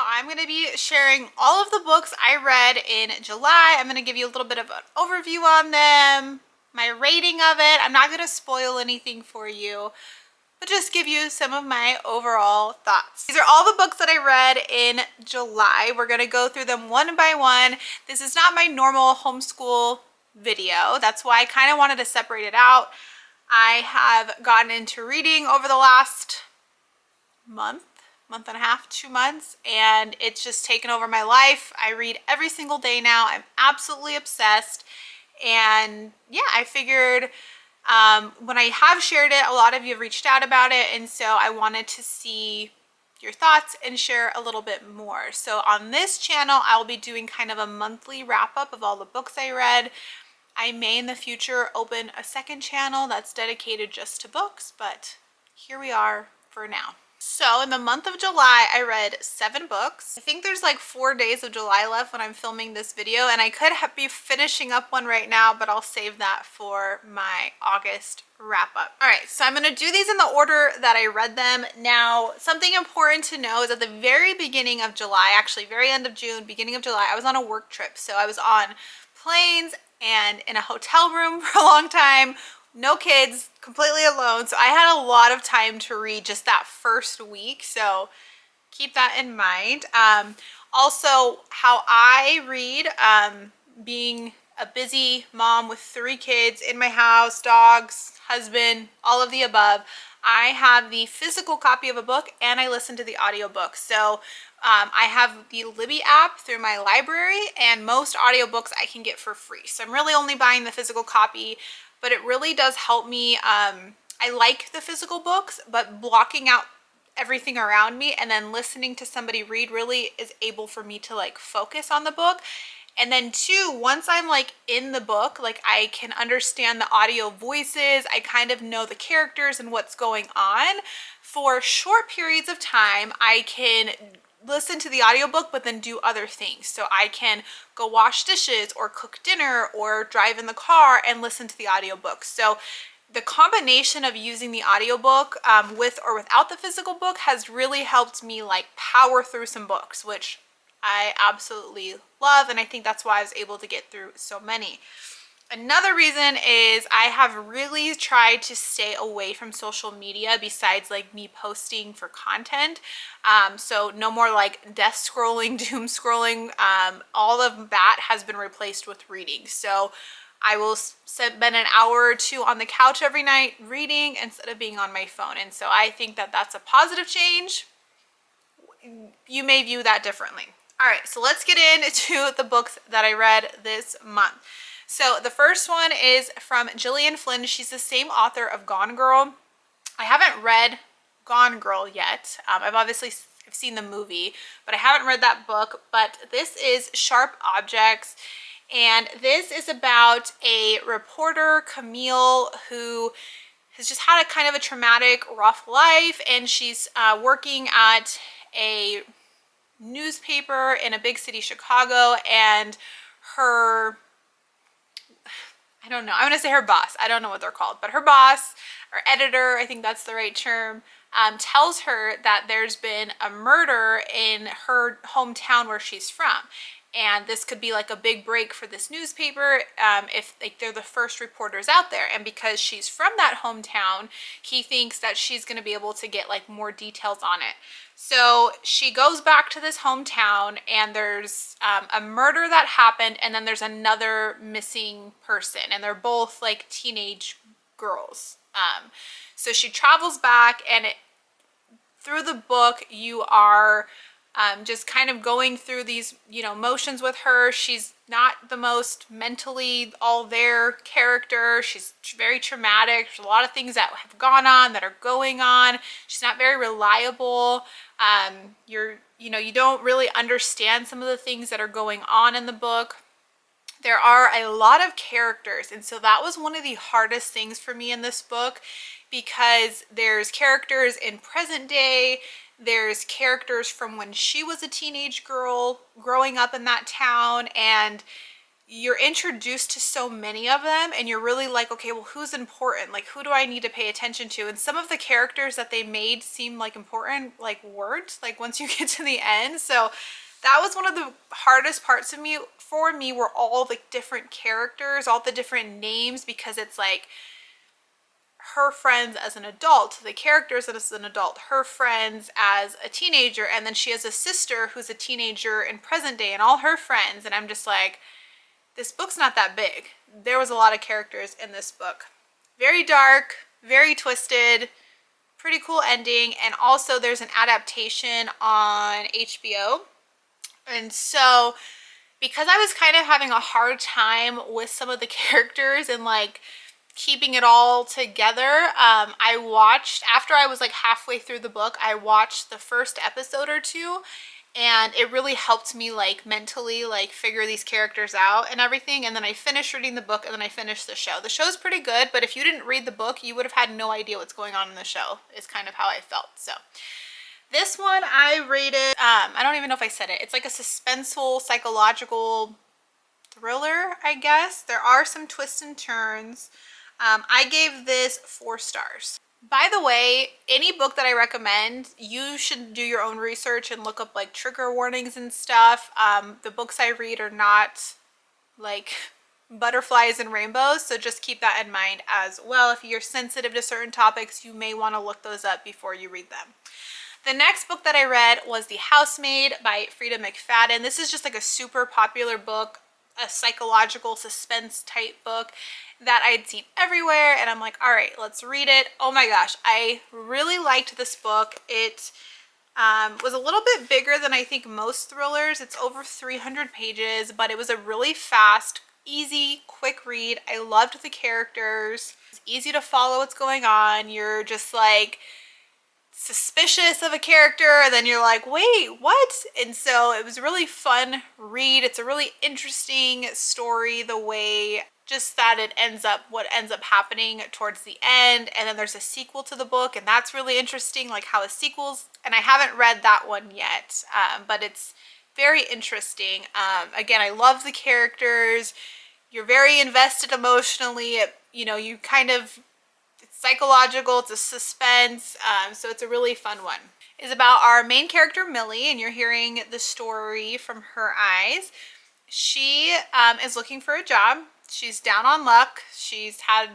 I'm going to be sharing all of the books I read in July. I'm going to give you a little bit of an overview on them, my rating of it. I'm not going to spoil anything for you, but just give you some of my overall thoughts. These are all the books that I read in July. We're going to go through them one by one. This is not my normal homeschool video. That's why I kind of wanted to separate it out. I have gotten into reading over the last month and a half, 2 months, and it's just taken over my life. I read every single day now. I'm absolutely obsessed. And yeah, I figured when I have shared it, a lot of you have reached out about it, and so I wanted to see your thoughts and share a little bit more. So on this channel, I'll be doing kind of a monthly wrap up of all the books I read. I may in the future open a second channel that's dedicated just to books, but here we are for now. So in the month of July, I read 7 books. I think there's like 4 days of July left when I'm filming this video, and I could be finishing up one right now, but I'll save that for my August wrap up. All right, so I'm gonna do these in the order that I read them. Now, something important to know is at the very beginning of July, actually very end of June, beginning of July, I was on a work trip. So I was on planes and in a hotel room for a long time, no kids, completely alone. So I had a lot of time to read just that first week. So keep that in mind. Also, how I read, being a busy mom with 3 kids in my house, dogs, husband, all of the above, I have the physical copy of a book and I listen to the audiobook. So I have the Libby app through my library, and most audiobooks I can get for free. So I'm really only buying the physical copy, but it really does help me. I like the physical books, but blocking out everything around me and then listening to somebody read really is able for me to like focus on the book. And then 2, once I'm like in the book, like I can understand the audio voices, I kind of know the characters and what's going on. For short periods of time, I can listen to the audiobook but then do other things. So I can go wash dishes or cook dinner or drive in the car and listen to the audiobook. So the combination of using the audiobook with or without the physical book has really helped me like power through some books, which I absolutely love, and I think that's why I was able to get through so many. Another reason is I have really tried to stay away from social media besides like me posting for content. So no more like death scrolling, doom scrolling. All of that has been replaced with reading. So I will spend an hour or 2 on the couch every night reading instead of being on my phone. And so I think that that's a positive change. You may view that differently. All right, so let's get into the books that I read this month. So the first one is from Gillian Flynn. She's the same author of Gone Girl. I haven't read Gone Girl yet. I've obviously seen the movie, but I haven't read that book. But this is Sharp Objects, and this is about a reporter, Camille, who has just had a kind of a traumatic, rough life, and she's working at a newspaper in a big city, Chicago, and her, I don't know, I want to say her boss, I don't know what they're called, but her boss or editor, I think that's the right term, tells her that there's been a murder in her hometown where she's from. And this could be like a big break for this newspaper if like they're the first reporters out there. And because she's from that hometown, he thinks that she's going to be able to get like more details on it. So she goes back to this hometown, and there's a murder that happened, and then there's another missing person, and they're both like teenage girls. So she travels back, and through the book you are just kind of going through these, you know, motions with her. She's not the most mentally all there character. She's very traumatic. There's a lot of things that have gone on, that are going on. She's not very reliable. You don't really understand some of the things that are going on in the book. There are a lot of characters, and so that was one of the hardest things for me in this book, because there's characters in present day, there's characters from when she was a teenage girl growing up in that town, and you're introduced to so many of them, and you're really like, okay, well, who's important? Like, who do I need to pay attention to? And some of the characters that they made seem like important, like weren't, like once you get to the end. So that was one of the hardest parts of me for me, were all the different characters, all the different names, because it's like her friends as an adult, the characters as an adult, her friends as a teenager, and then she has a sister who's a teenager in present day, and all her friends. And I'm just like, this book's not that big. There was a lot of characters in this book. Very dark, very twisted, pretty cool ending. And also there's an adaptation on HBO. And so because I was kind of having a hard time with some of the characters and like keeping it all together, I watched, after I was like halfway through the book, I watched the first episode or two, and it really helped me like mentally like figure these characters out and everything. And then I finished reading the book, and then I finished the show. The show's pretty good, but if you didn't read the book, you would have had no idea what's going on in the show, is kind of how I felt. So this one I rated, I don't even know if I said it. It's like a suspenseful psychological thriller, I guess. There are some twists and turns. I gave this 4 stars. By the way, any book that I recommend, you should do your own research and look up like trigger warnings and stuff. The books I read are not like butterflies and rainbows, so just keep that in mind as well. If you're sensitive to certain topics, you may want to look those up before you read them. The next book that I read was The Housemaid by Frida McFadden. This is just like a super popular book, a psychological suspense type book that I'd seen everywhere, and I'm like, all right, let's read it. Oh my gosh, I really liked this book. It was a little bit bigger than I think most thrillers. It's over 300 pages, but it was a really fast, easy, quick read. I loved the characters. It's easy to follow what's going on. You're just like suspicious of a character, and then you're like, wait, what? And so it was a really fun read. It's a really interesting story, the way just that it ends up, what ends up happening towards the end. And then there's a sequel to the book, and that's really interesting, like how a sequel's, and I haven't read that one yet, but it's very interesting. Again, I love the characters. You're very invested emotionally. You know, you kind of, it's psychological, it's a suspense, so it's a really fun one. It's about our main character, Millie, and you're hearing the story from her eyes. She is looking for a job. She's down on luck. She's had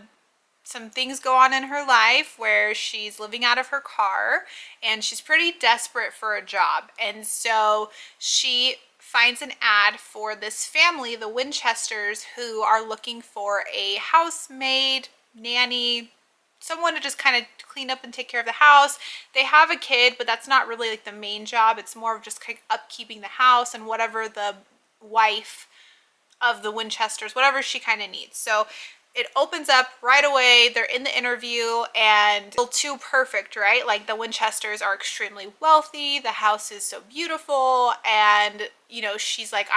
some things go on in her life where she's living out of her car, and she's pretty desperate for a job. And so she finds an ad for this family, the Winchesters, who are looking for a housemaid, nanny, someone to just kind of clean up and take care of the house. They have a kid, but that's not really like the main job. It's more of just kind of upkeeping the house and whatever the wife of the Winchesters, whatever she kind of needs. So it opens up right away. They're in the interview, and too perfect, right? Like the Winchesters are extremely wealthy. The house is so beautiful. And, you know, she's like,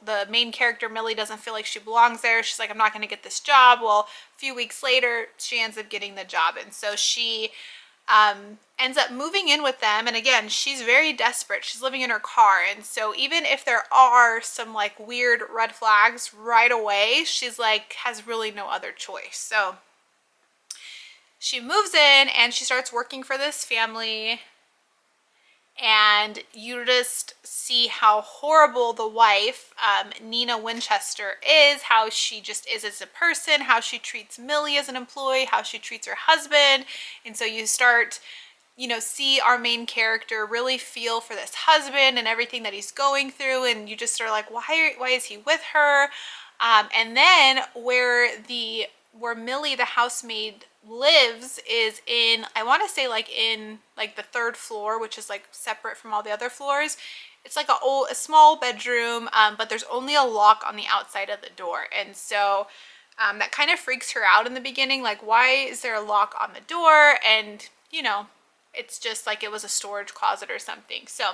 the main character, Millie, doesn't feel like she belongs there. She's like, I'm not going to get this job. Well, a few weeks later, she ends up getting the job. And so she ends up moving in with them. And again, she's very desperate. She's living in her car. And so even if there are some like weird red flags right away, she's like, has really no other choice. So she moves in and she starts working for this family. And you just see how horrible the wife, Nina Winchester, is, how she just is as a person, how she treats Millie as an employee, how she treats her husband. And so you start, you know, see our main character really feel for this husband and everything that he's going through. And you just are like, why is he with her? And then where Millie, the housemaid, lives is in, I want to say like in like the 3rd floor, which is like separate from all the other floors. It's like a small bedroom, but there's only a lock on the outside of the door. And so that kind of freaks her out in the beginning. Like, why is there a lock on the door? And, you know, it's just like it was a storage closet or something. So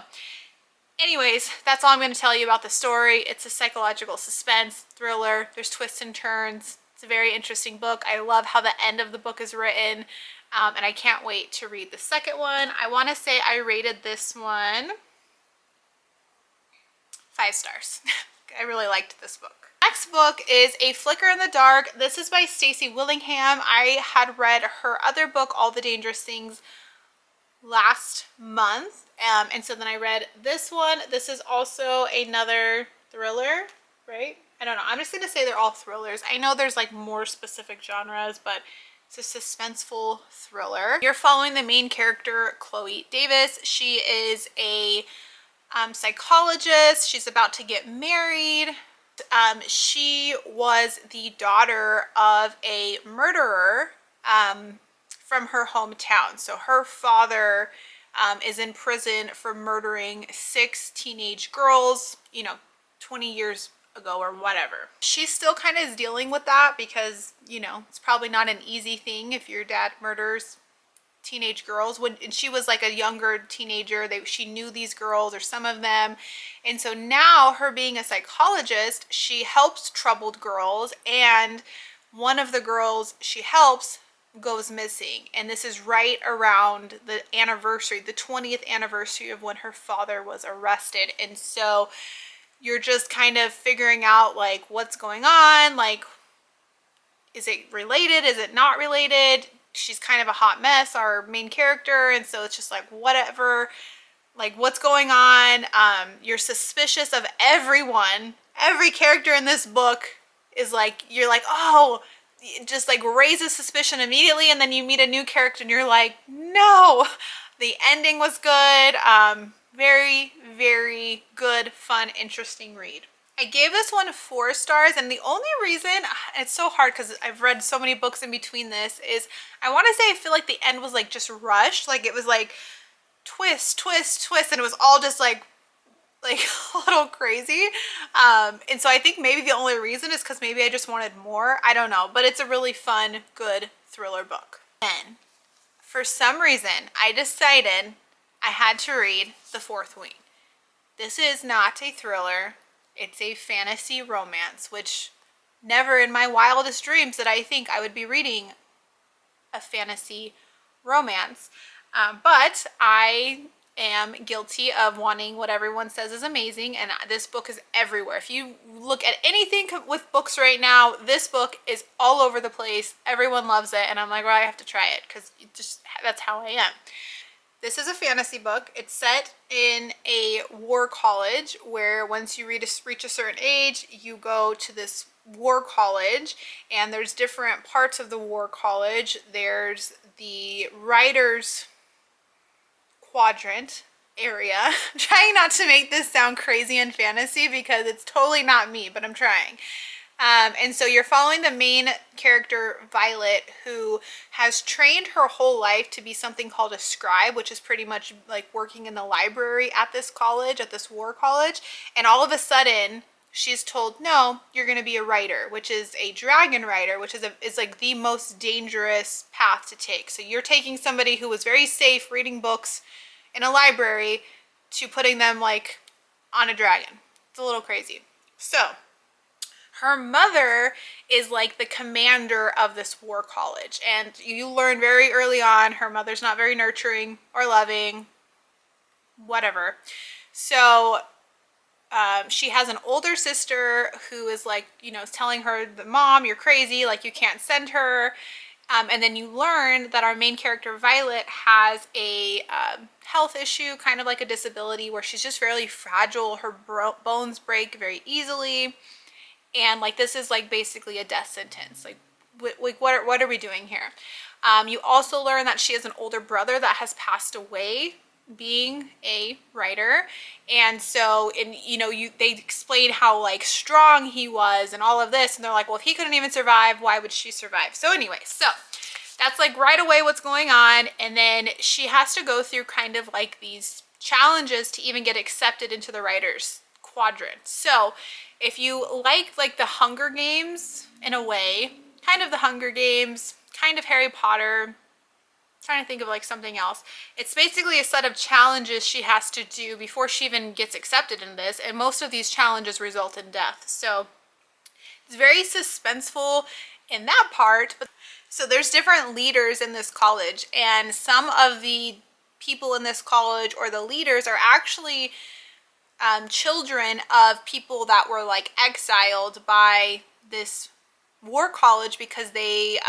anyways, that's all I'm going to tell you about the story. It's a psychological suspense thriller. There's twists and turns. It's a very interesting book. I love how the end of the book is written, and I can't wait to read the second one. I want to say I rated this one 5 stars. I really liked this book. next book is A Flicker in the Dark. This is by Stacey Willingham. I had read her other book, All the Dangerous Things, last month. And so then I read this one. This is also another thriller, right? I don't know. I'm just going to say they're all thrillers. I know there's like more specific genres, but it's a suspenseful thriller. You're following the main character, Chloe Davis. She is a psychologist. She's about to get married. She was the daughter of a murderer from her hometown. So her father is in prison for murdering 6 teenage girls, 20 years ago or whatever. She still kind of is dealing with that because, it's probably not an easy thing if your dad murders teenage girls. And she was like a younger teenager, she knew these girls or some of them. And so now, her being a psychologist, she helps troubled girls, and one of the girls she helps goes missing. And this is right around the anniversary, the 20th anniversary of when her father was arrested. And so you're just kind of figuring out like what's going on, like is it related, is it not related? She's kind of a hot mess, our main character, and so it's just like whatever, like what's going on. You're suspicious of everyone. Every character in this book is like, you're like, oh, it just like raises suspicion immediately, and then you meet a new character and you're like, no. The ending was good. Very, very good, fun, interesting read. I gave this one 4 stars, and the only reason, it's so hard because I've read so many books in between this, is I want to say I feel like the end was like just rushed. Like it was like twist, twist, twist, and it was all just like a little crazy. And so I think maybe the only reason is because maybe I just wanted more. I don't know, but it's a really fun, good thriller book. Then, for some reason, I decided I had to read The Fourth Wing. This is not a thriller. It's a fantasy romance, which never in my wildest dreams did I think I would be reading a fantasy romance. But I am guilty of wanting what everyone says is amazing, and this book is everywhere. If you look at anything with books right now, this book is all over the place. Everyone loves it, and I'm like, well, I have to try it because that's how I am. This is a fantasy book. It's set in a war college where once you reach a certain age, you go to this war college, and there's different parts of the war college. There's the writer's quadrant area. I'm trying not to make this sound crazy and fantasy because it's totally not me, but I'm trying. And so you're following the main character, Violet, who has trained her whole life to be something called a scribe, which is pretty much like working in the library at this college, at this war college. And all of a sudden, she's told, no, you're going to be a writer, which is a dragon writer, which is like the most dangerous path to take. So you're taking somebody who was very safe reading books in a library to putting them like on a dragon. It's a little crazy. So her mother is like the commander of this war college, and you learn very early on her mother's not very nurturing or loving, whatever. So she has an older sister who is like, telling her, the mom, you're crazy, like you can't send her. And then you learn that our main character, Violet, has a health issue, kind of like a disability, where she's just fairly fragile. Her bones break very easily. And like this is like basically a death sentence. Like what are we doing here? You also learn that she has an older brother that has passed away being a writer. And so they explain how like strong he was and all of this, and they're like, well, if he couldn't even survive, why would she survive? So anyway, so that's like right away what's going on. And then she has to go through kind of like these challenges to even get accepted into the writer's quadrant. So if you like the Hunger Games in a way, kind of the Hunger Games, kind of Harry Potter, I'm trying to think of like something else. It's basically a set of challenges she has to do before she even gets accepted in this, and most of these challenges result in death. So it's very suspenseful in that part. But so there's different leaders in this college, and some of the people in this college or the leaders are actually children of people that were like exiled by this war college because they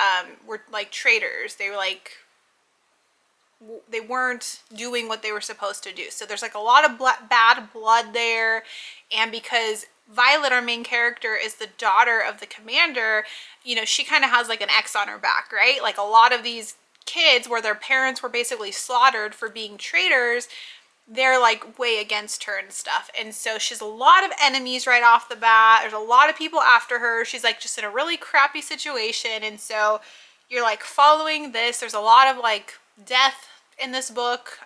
were like traitors. They were like, they weren't doing what they were supposed to do. So there's like a lot of bad blood there. And because Violet, our main character, is the daughter of the commander, you know, she kind of has like an X on her back, right? Like a lot of these kids where their parents were basically slaughtered for being traitors, they're like way against her and stuff. And so she's a lot of enemies right off the bat. There's a lot of people after her. She's like just in a really crappy situation. And so you're like following this. There's a lot of like death in this book.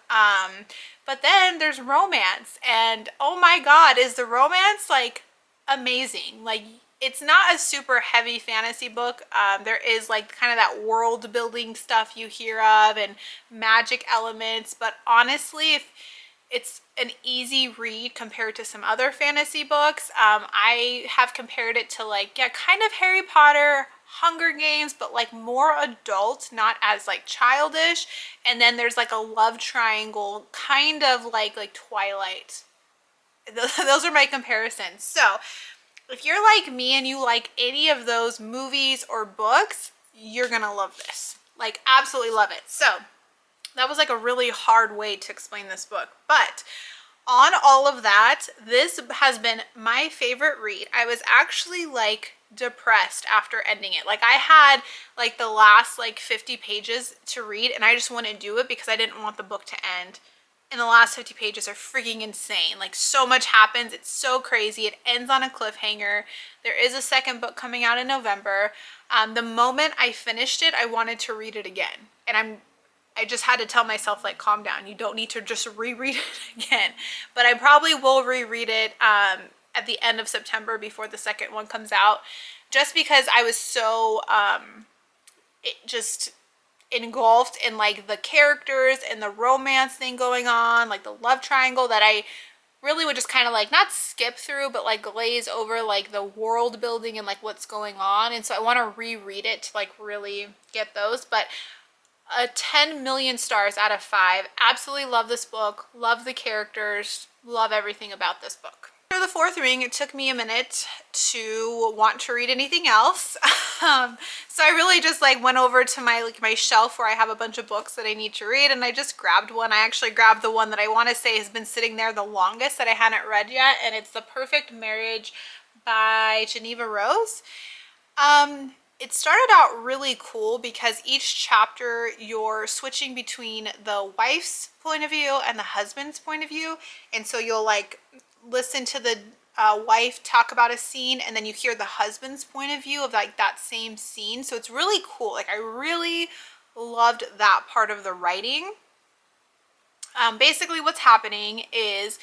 But then there's romance, and oh my God, is the romance like amazing. Like, it's not a super heavy fantasy book. There is like kind of that world building stuff you hear of and magic elements, but honestly, if it's an easy read compared to some other fantasy books. I have compared it to like, yeah, kind of Harry Potter, Hunger Games, but like more adult, not as like childish. And then there's like a love triangle, kind of like Twilight. Those are my comparisons. So if you're like me and you like any of those movies or books, you're gonna love this. Like, absolutely love it. So that was like a really hard way to explain this book. But on all of that, this has been my favorite read. I was actually like depressed after ending it. Like, I had like the last like 50 pages to read and I just wouldn't do it because I didn't want the book to end. And the last 50 pages are freaking insane. Like, so much happens. It's so crazy. It ends on a cliffhanger. There is a second book coming out in November. The moment I finished it, I wanted to read it again. And I just had to tell myself, like, calm down. You don't need to just reread it again. But I probably will reread it at the end of September before the second one comes out. Just because I was so just engulfed in like the characters and the romance thing going on, like the love triangle, that I really would just kind of like not skip through but like glaze over like the world building and like what's going on. And so I want to reread it to like really get those. But a 10 million stars out of 5. Absolutely love this book, love the characters, love everything about this book. After the fourth reading, it took me a minute to want to read anything else. So I really just like went over to my shelf where I have a bunch of books that I need to read, and I just grabbed one. I actually grabbed the one that I want to say has been sitting there the longest that I hadn't read yet, and it's The Perfect Marriage by Geneva Rose. It started out really cool because each chapter you're switching between the wife's point of view and the husband's point of view, and so you'll like listen to the wife talk about a scene and then you hear the husband's point of view of like that same scene. So it's really cool. Like, I really loved that part of the writing. Basically what's happening is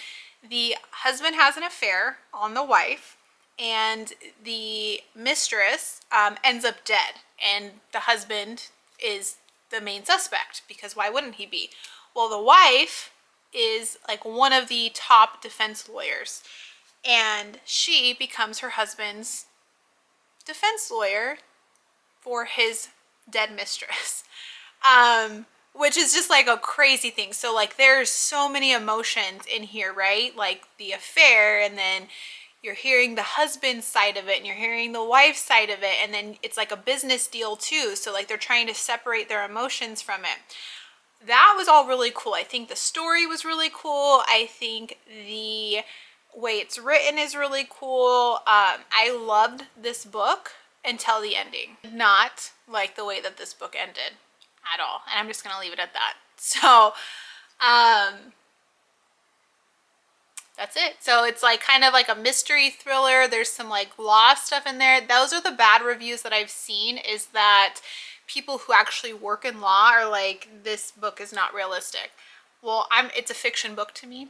the husband has an affair on the wife, and the mistress ends up dead, and the husband is the main suspect because why wouldn't he be? Well, the wife is like one of the top defense lawyers, and she becomes her husband's defense lawyer for his dead mistress, which is just like a crazy thing. So like there's so many emotions in here, right? Like the affair, and then you're hearing the husband's side of it and you're hearing the wife's side of it, and then it's like a business deal too, so like they're trying to separate their emotions from it. That was all really cool. I think the story was really cool. I think the way it's written is really cool. I loved this book until the ending. Not like the way that this book ended at all. And I'm just going to leave it at that. So, that's it. So it's like kind of like a mystery thriller. There's some like law stuff in there. Those are the bad reviews that I've seen, is that people who actually work in law are like, this book is not realistic. Well, it's a fiction book to me,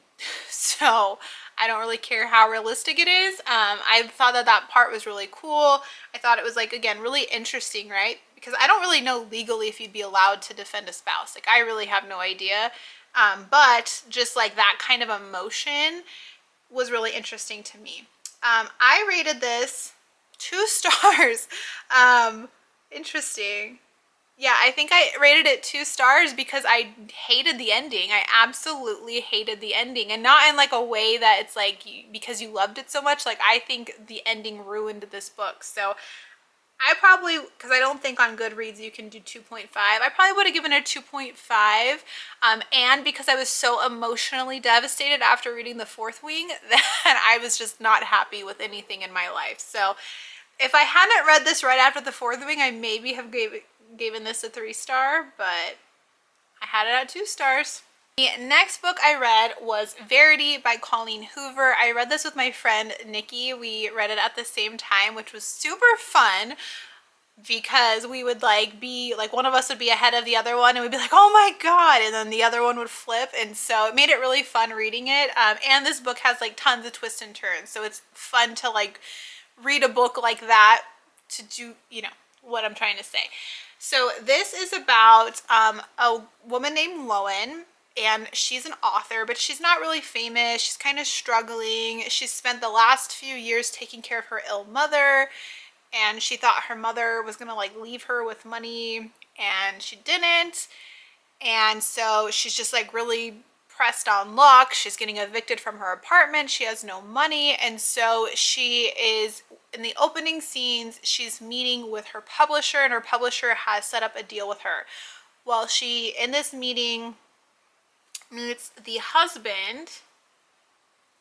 so I don't really care how realistic it is. I thought that part was really cool. I thought it was like, again, really interesting, right? Because I don't really know legally if you'd be allowed to defend a spouse. Like, I really have no idea. But just like that kind of emotion was really interesting to me. I rated this 2 stars. Interesting. Yeah, I think I rated it 2 stars because I hated the ending. I absolutely hated the ending, and not in like a way that it's like because you loved it so much. Like I think the ending ruined this book. So I probably, because I don't think on Goodreads you can do 2.5, I probably would have given it a 2.5. And because I was so emotionally devastated after reading The Fourth Wing that I was just not happy with anything in my life. So if I hadn't read this right after The Fourth Wing, I maybe have given this a 3-star, but I had it at 2 stars. The next book I read was Verity by Colleen Hoover. I read this with my friend Nikki. We read it at the same time, which was super fun because we would like be like, one of us would be ahead of the other one and we'd be like, oh my god, and then the other one would flip, and so it made it really fun reading it. And this book has like tons of twists and turns, so it's fun to like read a book like that to do, you know, what I'm trying to say. So this is about a woman named Lowen, and she's an author, but she's not really famous. She's kind of struggling. She's spent the last few years taking care of her ill mother, and she thought her mother was gonna like leave her with money, and she didn't. And so she's just like really pressed on luck. She's getting evicted from her apartment. She has no money, and so she is in the opening scenes, she's meeting with her publisher, and her publisher has set up a deal with her. Well, she in this meeting meets the husband.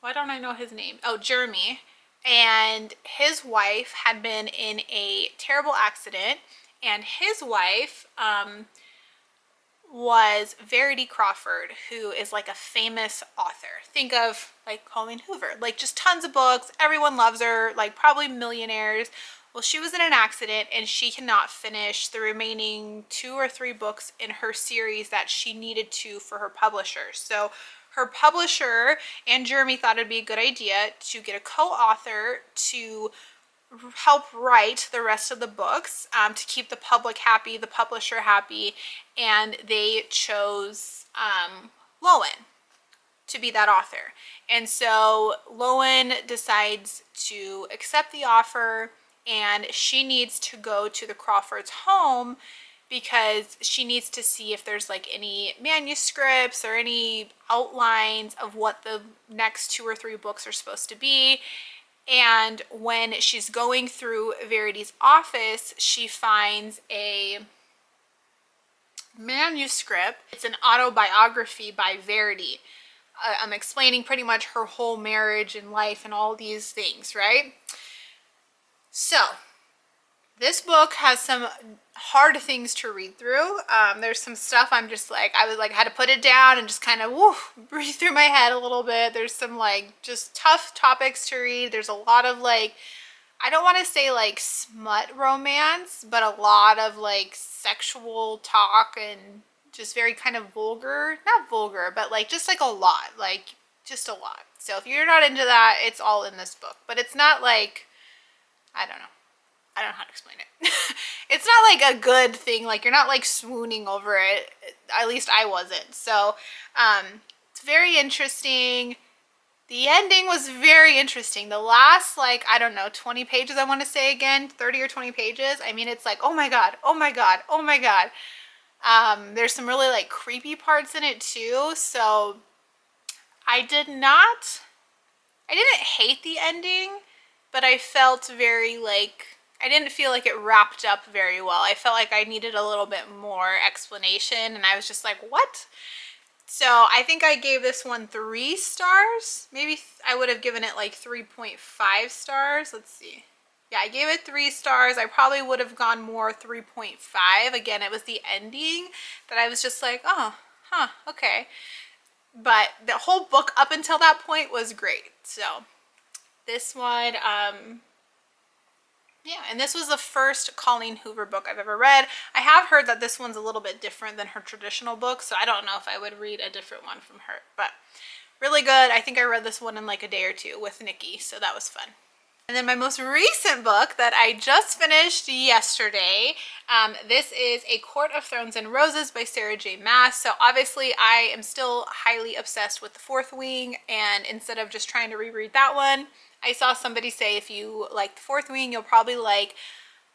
Why don't I know his name? Oh, Jeremy. And his wife had been in a terrible accident, and his wife was Verity Crawford, who is like a famous author. Think of like Colleen Hoover, like just tons of books. Everyone loves her, like probably millionaires. Well, she was in an accident and she cannot finish the remaining 2 or 3 books in her series that she needed to for her publisher. So her publisher and Jeremy thought it'd be a good idea to get a co-author to help write the rest of the books, to keep the public happy, the publisher happy, and they chose Lowen to be that author. And so Lowen decides to accept the offer, and she needs to go to the Crawfords' home because she needs to see if there's like any manuscripts or any outlines of what the next 2 or 3 books are supposed to be. And when she's going through Verity's office, she finds a manuscript. It's an autobiography by Verity. I'm explaining pretty much her whole marriage and life and all these things, right? So this book has some hard things to read through. There's some stuff I'm just like, I was like, I had to put it down and just kind of breathe through my head a little bit. There's some like just tough topics to read. There's a lot of like, I don't want to say like smut romance, but a lot of like sexual talk and just very kind of vulgar, not vulgar, but like just like a lot, like just a lot. So if you're not into that, it's all in this book, but it's not like, I don't know. I don't know how to explain it. It's not like a good thing. Like you're not like swooning over it. At least I wasn't. So it's very interesting. The ending was very interesting. The last like, I don't know, 20 pages, I want to say again, 30 or 20 pages. I mean, it's like, oh my God, oh my God, oh my God. There's some really like creepy parts in it too. So I didn't hate the ending, but I felt very like, I didn't feel like it wrapped up very well. I felt like I needed a little bit more explanation, and I was just like, what? So I think I gave this one 3 stars. Maybe I would have given it like 3.5 stars. Let's see. Yeah, I gave it 3 stars. I probably would have gone more 3.5. Again, it was the ending that I was just like, oh, huh, okay. But the whole book up until that point was great. So this one, yeah, and this was the first Colleen Hoover book I've ever read. I have heard that this one's a little bit different than her traditional books, so I don't know if I would read a different one from her, but really good. I think I read this one in like a day or 2 with Nikki, so that was fun. And then my most recent book that I just finished yesterday, this is A Court of Thorns and Roses by Sarah J. Maas. So obviously I am still highly obsessed with The Fourth Wing, and instead of just trying to reread that one, I saw somebody say if you like The Fourth Wing, you'll probably like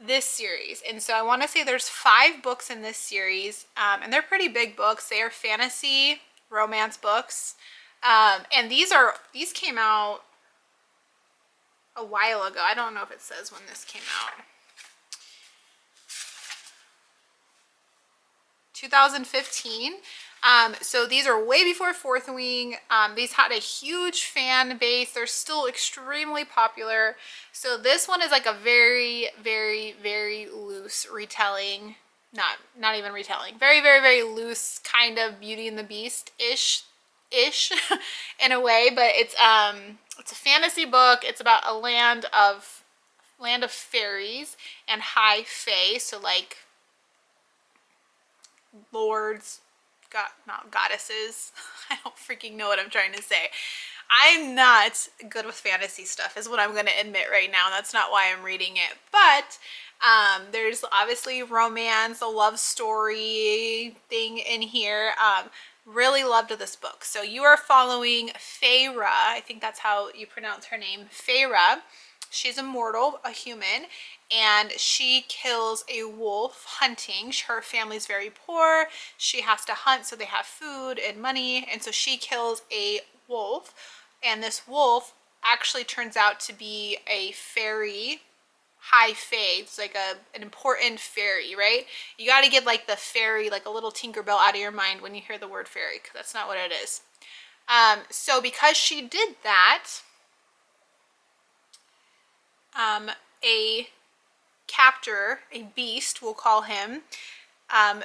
this series. And so I want to say there's 5 books in this series, and they're pretty big books. They are fantasy romance books, and these came out a while ago. I don't know if it says when this came out. 2015. So these are way before Fourth Wing. These had a huge fan base. They're still extremely popular. So this one is like a very, very, very loose retelling. Not even retelling. Very, very, very loose kind of Beauty and the Beast-ish in a way, but it's a fantasy book. It's about a land of fairies and high fae, so like lords, not goddesses. I don't freaking know what I'm trying to say. I'm not good with fantasy stuff is what I'm going to admit right now. That's not why I'm reading it. But there's obviously romance, a love story thing in here. Really loved this book. So you are following Feyre. I think that's how you pronounce her name. Feyre. She's a mortal, a human, and she kills a wolf hunting. Her family's very poor. She has to hunt so they have food and money, and so she kills a wolf, and this wolf actually turns out to be a fairy, high fae. It's like an important fairy, right? You got to get like the fairy, like a little Tinkerbell out of your mind when you hear the word fairy, because that's not what it is. So because she did that, a captor, a beast, we'll call him,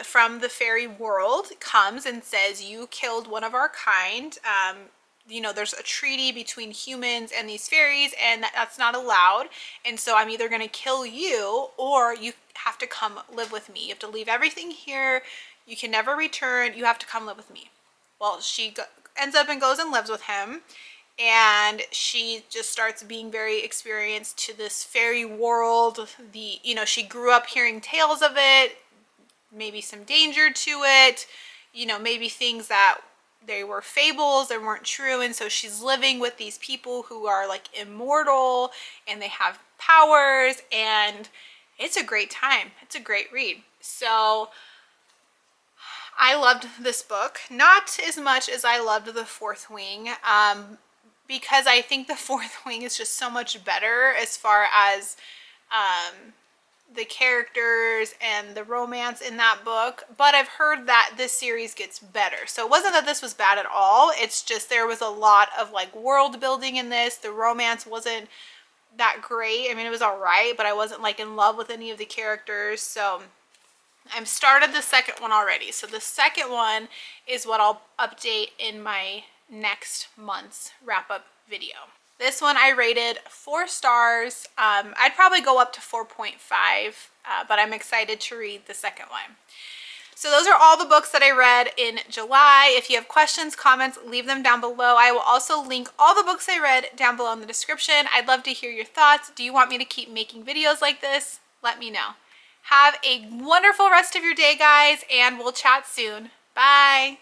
from the fairy world comes and says, you killed one of our kind. You know, there's a treaty between humans and these fairies, and that's not allowed. And so I'm either going to kill you, or you have to come live with me. You have to leave everything here. You can never return. You have to come live with me. Well, she ends up and goes and lives with him. And she just starts being very experienced to this fairy world. She grew up hearing tales of it, maybe some danger to it, maybe things that they were fables, they weren't true. And so she's living with these people who are like immortal and they have powers, and it's a great time. It's a great read. So I loved this book, not as much as I loved The Fourth Wing, because I think The Fourth Wing is just so much better as far as the characters and the romance in that book. But I've heard that this series gets better. So it wasn't that this was bad at all. It's just there was a lot of like world building in this. The romance wasn't that great. I mean, it was all right, but I wasn't like in love with any of the characters. So I've started the second one already. So the second one is what I'll update in my next month's wrap-up video. This one I rated 4 stars. I'd probably go up to 4.5, but I'm excited to read the second one. So those are all the books that I read in July. If you have questions, comments, leave them down below. I will also link all the books I read down below in the description. I'd love to hear your thoughts. Do you want me to keep making videos like this? Let me know. Have a wonderful rest of your day, guys, and we'll chat soon. Bye.